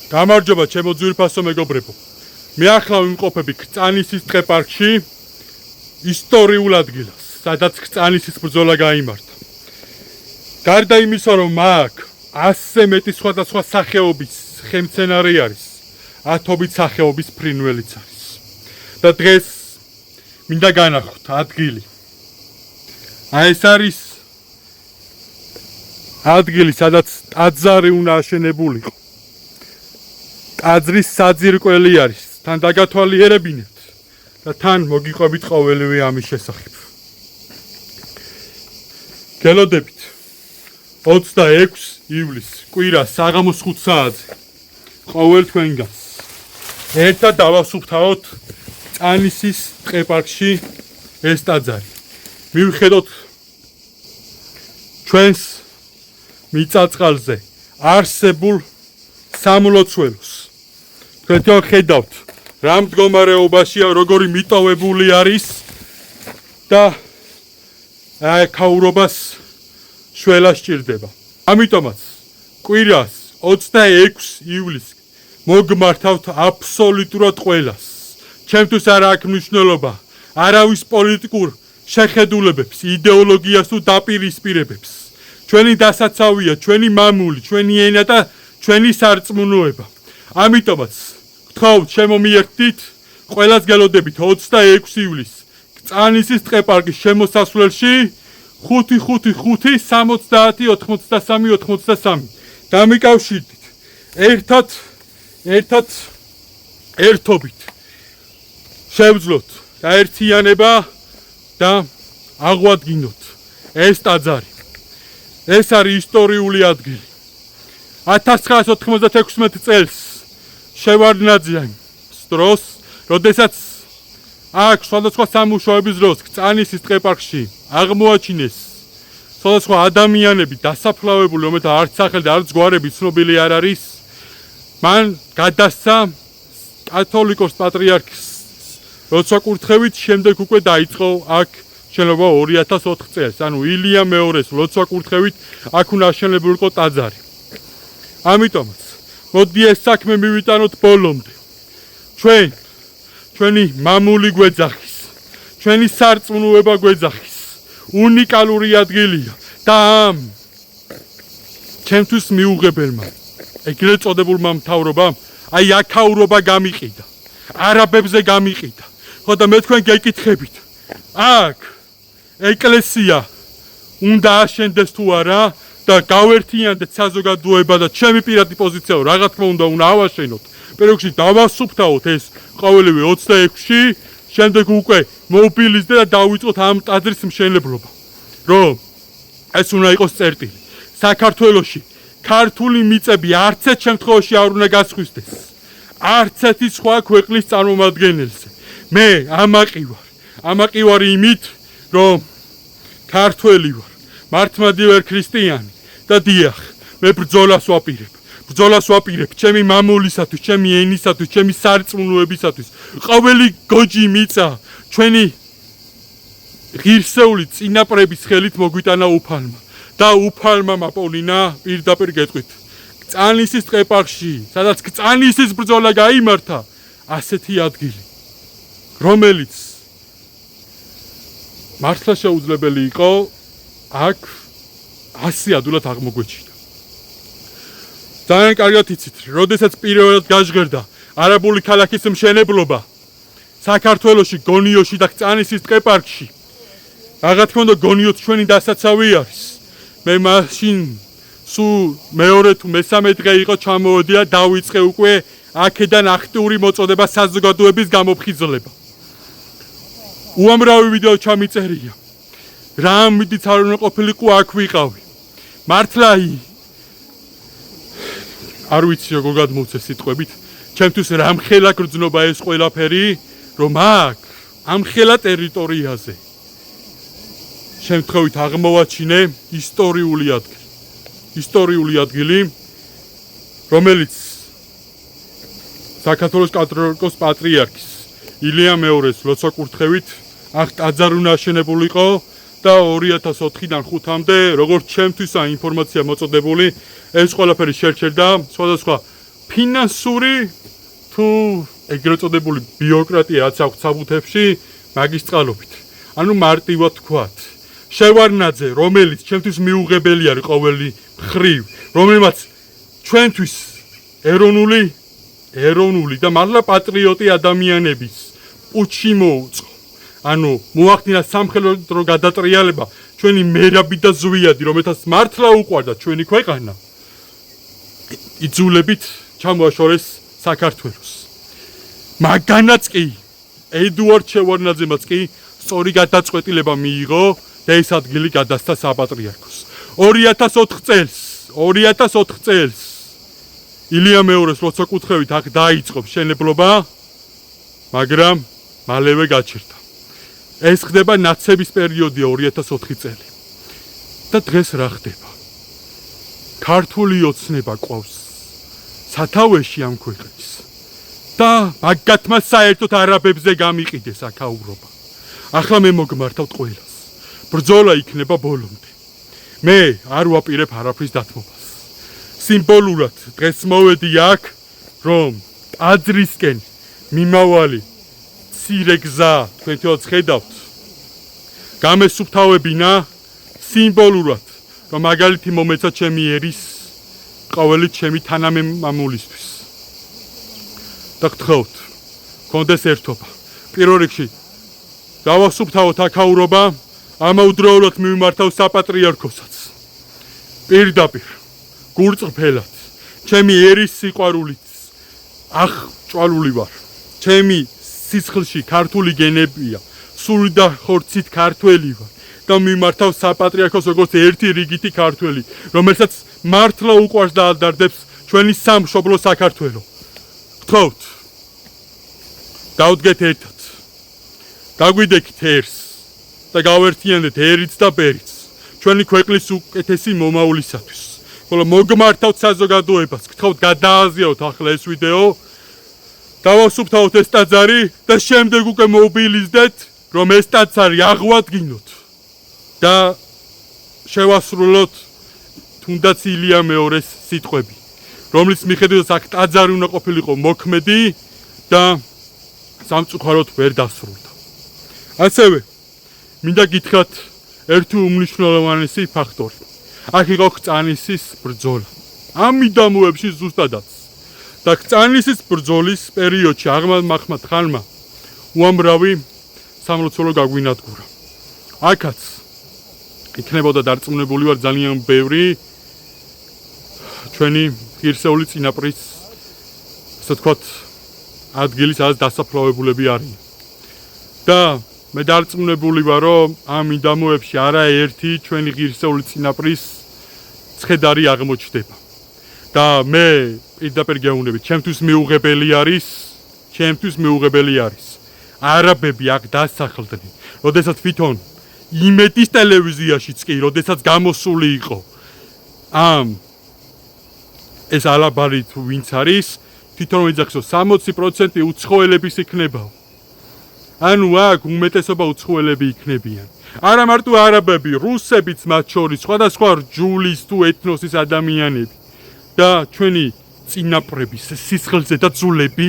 გამარჯობა ჩემო ძვირფასო მეგობრებო. მე ახლა ვიმყოფები ქრწანისის ტყეპარკში, ისტორიულ ადგილას, სადაც ქრწანისის ბრძოლა გაიმართა. გარდა იმისა, რომ აქ 100-ზე მეტი სხვადასხვა სახეობის ხემცენარე არის, 10-ობით სახეობის ფრინველიც არის. და დღეს მინდა განახოთ ადგილი. ეს არის ადგილი, სადაც ტაძარი უნდა აშენებულიყო. ტაძრის საძირკველი არის. თან დაგათვალიერებინეთ და თან მოგიყვებით ყოველივე ამის შესახებ. გელოდებით 26 ივლისს კვირა საღამოს 5 საათზე ყოველ თქვენგანს ერთად დავასუფთავოთ ქრწანისის ტყეპარკში ეს ტაძარი. მივხედოთ ჩვენს მიწაწყალზე არსებულ სამლოცველოს. თქვენ ხედავთ რა მდგომარეობაშია, როგორი მიტოვებული არის და ქაურობას შველა სჭირდება. ამიტომაც კვირას 26 ივლისს მოგმართავთ აბსოლუტურად ყველას. ჩემთვის არ აქვს მნიშვნელობა არავის პოლიტიკურ შეხედულებებს, იდეოლოგიას თუ დაპირისპირებებს. ჩვენი დასაცავია, ჩვენი მამული, ჩვენი ენა და ჩვენი სარწმუნოება. ამიტომაც გთხოვთ შემომიერთდით, ყველას გელოდებით 26 ივლისს ქრწანისის ტყეპარკის შემოსასვლელში 555 70 83 83. დამიკავშირდით. ერთობით შევძლოთ გაერთიანება და აღვადგინოთ ეს ტაძარი. ეს არის ისტორიული ადგილი. 1996 წელს შევარდნაძიან დროს, როდესაც აქ სხვადასხვა სამუშაოების დროს ქრწანისის ტყეპარკში აღმოაჩინეს სხვადასხვა ადამიანები დასაფლავებული, რომელთა არც სახელი და არც გვარები ცნობილი არ არის, მან გადასცა კათოლიკოს პატრიარქის ლოცვა-კურთხევით, შემდეგ უკვე დაიწყო აქ შენობა 2004 წელს, ანუ ილია მეორეს ლოცვა-კურთხევით აქ უნდა აშენებულიყო ტაძარი. ამიტომაც მოდი ეს საქმე მივიტანოთ ბოლომდე. ჩვენი მამული გვეძახის, ჩვენი სარწმუნოება გვეძახის, უნიკალური ადგილია და ამ ჩემთვის მიუღებელმა ეგრეთ წოდებულმა მთავრობამ აი აქაურობა გამიყიდა, არაბებზე გამიყიდა. ხო და მე თქვენ გეკითხებით, აქ ეკლესია უნდა აშენდეს თუ არა და გავერთიანდეთ საზოგადოება და ჩემი პირადი პოზიცია რა თქმა უნდა ავაშენოთ. პირველში დავასუფთავოთ ეს ყოველივე 26-ში, შემდეგ უკვე მობილიზდე და დავიწყოთ ამ ტაძრის მშენებლობა. რომ ეს უნდა იყოს წერტილი. საქართველოში ქართული მიწები არც ერთ შემთხვევაში არ უნდა გასხვისდეს. არც ერთი სხვა ქვეყნის წარმომადგენელზე. მე ამაყი ვარ იმით, რომ ქართველი ვარ, მართლმადი ვარ ქრისტიანი და დიახ, მე ბრძოლას ვაპირებ ჩემი მამულისათვის, ჩემი ენისათვის, ჩემი სარწმუნოებისათვის. ყოველი გოჯი მიწა ჩვენი ღირსეული წინაპრების ხელით მოგვიტანა უფალმა და უფალმა მაპოვლინა პირდაპირ გეტყვით. ქრწანისის ტყეპარკში, სადაც ქრწანისის ბრძოლა გაიმართა, ასეთი ადგილი, რომელიც მართლა შეუძლებელი იყო აქ 100 ადულად აღმოგვეჩინა. ძალიან კარგად იცით, როდესაც პირველად გაჟღერდა არაბული ქალაქის მშენებლობა საქართველოში, გონიოში და ქრწანისის ტყეპარკში, რა თქმა უნდა გონიოც ჩვენი დასაცავი არის. მე მაშინ სულ მეორე თუ მესამე დღე იყო ჩამოვედი და დავიწყე უკვე აქედან აქტიური მოწოდება საზოგადოების გამოფხიზლება. უამრავი ვიდეო ჩამიწერია. რამ მიდიც არ უნდა ყოფილიყო აქ ვიყავი. მართლა არ ვიცი როგორ გადმოვცე სიტყვებით. ჩემთვის რამხელა გრძნობა ეს ყველაფერი, რომ აქ ამ ხელა ტერიტორიაზე შემთხვევით აღმოვაჩინე ისტორიული ადგილი, რომელიც საქართველოს კათოლიკოს პატრიარქის ილია მეორეს ლოცვა-კურთხევით აქ ტაძარი უნდა აშენებულიყო და 2004-დან 5-მდე, როგორც ჩემთვისა ინფორმაცია მოწოდებული, ეს ყველაფერი შერჩერდა სხვადასხვა ფინანსური თუ ეგრეთ წოდებული ბიუროკრატიაც აქვს საბუთებში მაგის წყალობით. ანუ მარტივად თქვათ, შევარნაძე, რომელიც ჩემთვის მიუღებელი არის ყოველი მხრივ, რომელმაც ჩვენთვის ეროვნული და მართლა პატრიოტი ადამიანების პუჩი მოუწყო. ანუ მოახდინა სამხედრო გადატრიალება ჩვენი მერაბი და ზვიადი, რომელთაც მართლა უყვარდა ჩვენი ქვეყანა. იძულებით ჩამოაშორეს საქართველოს. მაგანაც კი ედუარდ შევარნაძემაც კი სწორი გადაწყვეტილება მიიღო და ეს ადგილი გადასცა საპატრიარქოს. 2004 წელს ილია მეორეს როცა კუთხევით აქ დაიწყო მშენებლობა, მაგრამ მალევე გაჩერდა. ეს ხდება ნაცების პერიოდია 2004 წელი. და დღეს რა ხდება? ქართული ოცნება ყავს სათავეში ამ ქვეყნის. და მაგათმა საერთოდ არაბებზე გამიყიდეს აქაურობა. ახლა მე მოგმართავთ ყველას. ბრძოლა იქნება ბოლომდე. მე არ ვაპირებ არაფრის დათმობას. სიმბოლურად დღეს მოვედი აქ, რომ ტაძრისკენ მიმავალი მცირე გზა თქვენთვისაც ხედავთ. გამესუფთავებინა სიმბოლურად, რომ მაგალითი მომეცა ჩემი ერის ყოველი ჩემი თანამემამულისთვის. და გთხოვთ, გქონდეს ერთობა. პირველ რიგში დავასუფთავოთ აქაურობა, ამავდროულად მივმართავ საპატრიარქოსაც. პირდაპირ, გურწრფელად, ჩემი ერის სიყვარულით აღჭვალული ვარ. ჩემი სისხლში ქართული გენებია, სული და ხორცით ქართველი ვარ და მიმართავ საპატრიარქოს როგორც ერთი რიგითი ქართველი, რომელსაც მართლა უყვარს და ადარდებს ჩვენი სამშობლო საქართველო. გთხოვთ, დავდგეთ ერთად, დაგვიდექით ერს და გავერთიანდეთ ერიც და ბერიც ჩვენი ქვეყნის უკეთესი მომავლისათვის. ხოლო მოგმართავთ საზოგადოებას, გთხოვთ გადააზიაროთ ახლა ეს ვიდეო, დავასუფთავოთ ეს ტაძარი და შემდეგ უკვე მობილიზდეთ, რომ ეს ტაძარი აღვადგინოთ და შევასრულოთ თუნდაც ილია მეორეს სიტყვები, რომლის მიხედვითაც აქ ტაძარი უნდა ყოფილიყო მოქმედი და სამწუხაროდ ვერ დასრულდა. ასევე მინდა გითხრათ ერთი უმნიშვნელოვანესი ფაქტორი. აქ იყო ქწანისის ბრძოლა. ამ მიდამოებში ზუსტადაც. და ქწანისის ბრძოლის პერიოდში აღმად ხანმა უამრავი სამლოცველო გაგვინადგურა. აქაც იქნებოდა დარწმუნებული ვარ ძალიან ბევრი ჩვენი ღირსეული წინაპრის, ასე ვთქვათ, ადგილის არის დასაფლავებულები არიან. და მე დარწმუნებული ვარ, რომ ამ მიდამოებში არაერთი ჩვენი ღირსეული წინაპრის ცხედარი აღმოჩნდება. და მე პირდაპირ გეუბნები, ჩემთვის მიუღებელი არის. არაბები აქ დასახლდნენ, როდესაც თვითონ იმედის ტელევიზიაშიც კი, როდესაც გამოსული იყო ეს ალაბარი თუ ვინც არის, თვითონ ვიძახსო 60% უცხოელების იქნებაო. ანუ აქ უმეტესობა უცხოელები იქნებიან. არა მარტო არაბები, რუსებიც მათ შორის, სხვადასხვა რჯულის თუ ეთნოსის ადამიანები და ჩვენი წინაპრების სისხლზე და ძულები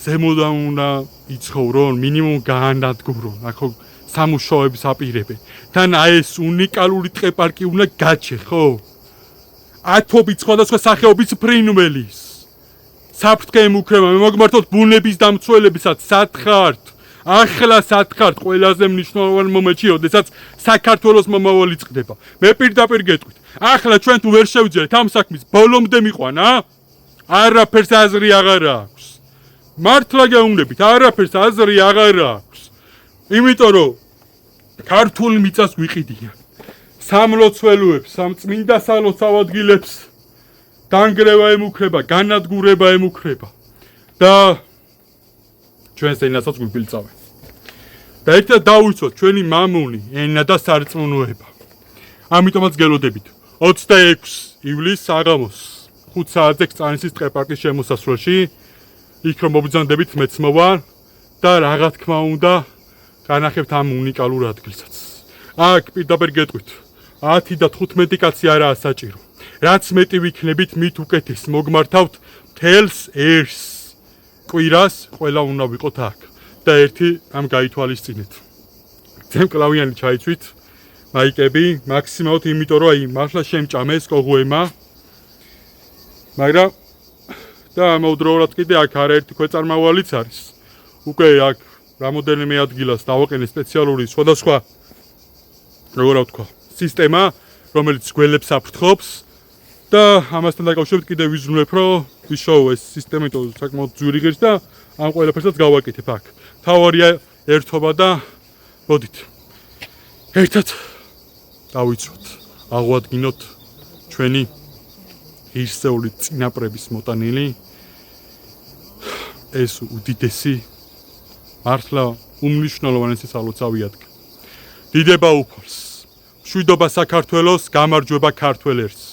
ზემოდან უნდა იცხოვრონ, მინიმუმ გაანადგურონ, ახო სამუშაოებს აპირებენ. თან ეს უნიკალური ტყეპარკი უნდა გაჩე, ხო? ათობით სხვადასხვა სახეობის ფრინველის საფრთხე ემუქრება. მე მოგმართოთ ბუნების დამცველებისაც სათხართ. ახლა სათხართ ყველაზე მნიშვნელოვან მომენტში, როდესაც საქართველოს მომავალი წყდება. მე პირდაპირ გეტყვით. ახლა ჩვენ თუ ვერ შევძლებთ ამ საქმის ბოლომდე მიყვანა, არაფერს აზრი აღარ აქვს. მართლა გეუბნებით, არაფერს აზრი აღარ აქვს. იმიტომ რომ ქართულ მიწას გვიყიდიან. სამლოცველოებს, სამწმინდა სალოცავ ადგილებს დანგრევა ემუქრება, განადგურება ემუქრება და ჩვენს ენასაც გვიპილწავენ. და ერთად დავიცვათ ჩვენი მამული ენა და სარწმუნოება. ამიტომაც გელოდებით 26 ივლისს საღამოს 5 საათზე ქწანისის ტყეპარკის შემოსასვლელში, იქ რომ მობრძანდებით მეც მოვარ და რა თქმა უნდა განახებთ ამ უნიკალურ ადგილსაც. აქ პირდაპირ გეტყვით 10 და 15 კაცი არაა საჭირო. რაც მეტი ვიქნებით, მით უკეთეს მოგმართავთ მთელს ერს. კვირას ყველა უნდა ვიყოთ აქ და ერთი ამ გაითვალისწინეთ. ძემ კლავიანი ჩაიცვით, მაიკები, მაქსიმალურად იმიტომ რომ აი მართლა შემჭამეს კოღუემა. მაგრამ და ამავდროულად კიდე აქ არაერთი ქვეწარმავალიც არის. უკვე აქ რამოდენიმე ადგილას დავაყენე სპეციალური სხვადასხვა როგორ ვთქვა, სისტემა, რომელიც გველებს აფრთხობს და ამასთან დაკავშირებით კიდე ვიზრუნებ, რომ ვიშოვო ეს სისტემა, იმიტომ საკმაოდ ძვირი ღირს და ამ ყველაფერსაც გავაკეთებ აქ. თავარია ერთობა და მოდით. ერთად დავიცვათ, აღვადგინოთ ჩვენი ღირსეული წინაპრების მოტანილი ეს უდიდესი მართლა უმნიშვნელოვანესი სალოცავი ადგილი. დიდება უფალს, მშვიდობა საქართველოს, გამარჯვება ქართველ ერს.